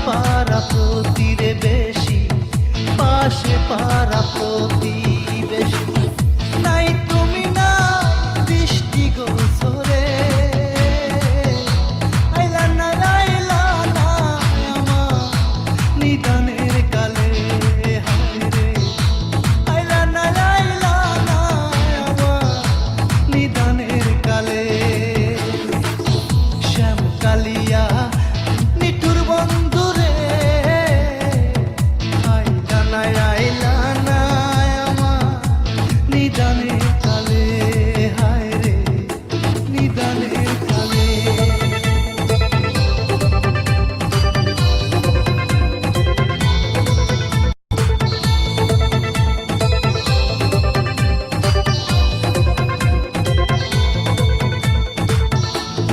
পারা প্রতিবেশী, পাশে পারা প্রতিবেশী, নাই তুমি না দৃষ্টি গোচরে, আইলা না আইলা না আমার নিদানের কালে, হায় রে আইলা না আইলা না আমার নিদানের কালে। শ্যামকালিয়া নিঠুর বন্ধুরে, আইলা না আইলা না আমার নিদানের কালে, হায় রে নিদানের কালে।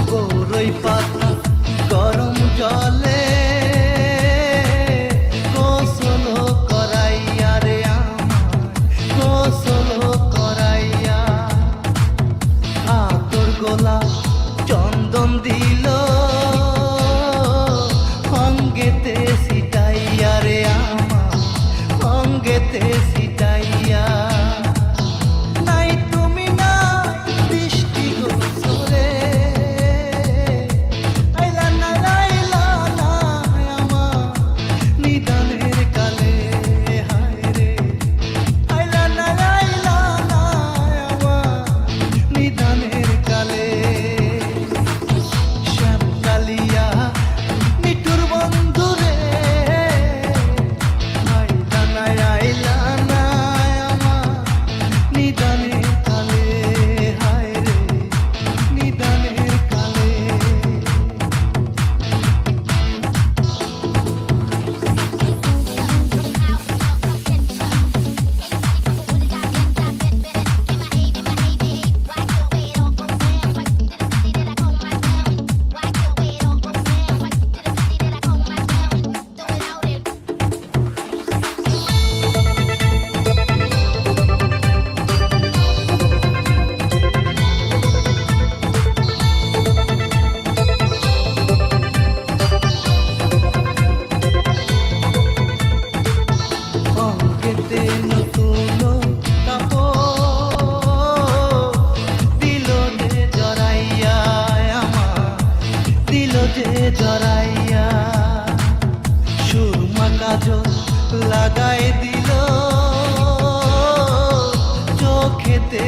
বড়ই পাতা গরম জলে গোসল করাইয়া রে আমার, গোসল করাইয়া, আতর গোলাপ চন্দন দিল অঙ্গেতে ছিটাইয়া রে আমার, অঙ্গেতে ছিটাইয়া, নাই তুমি না দৃষ্টি গোচরে, আইলা না আইলা না আমার নিদানের কালে, হায় রে আইলা না আইলা না আমার নিদানের কালে। শ্যামকালিয়া নিঠুর বন্ধুরে, আইলা না আইলা না আমার নিদানের কালে, হায় রে নিদানের কালে। অঙ্গেতে নতুন কাপড় দিল যে জড়াইয়া আমার, দিল যে জড়াইয়া, সুরমা কাজল লাগাই দিল চোখেতে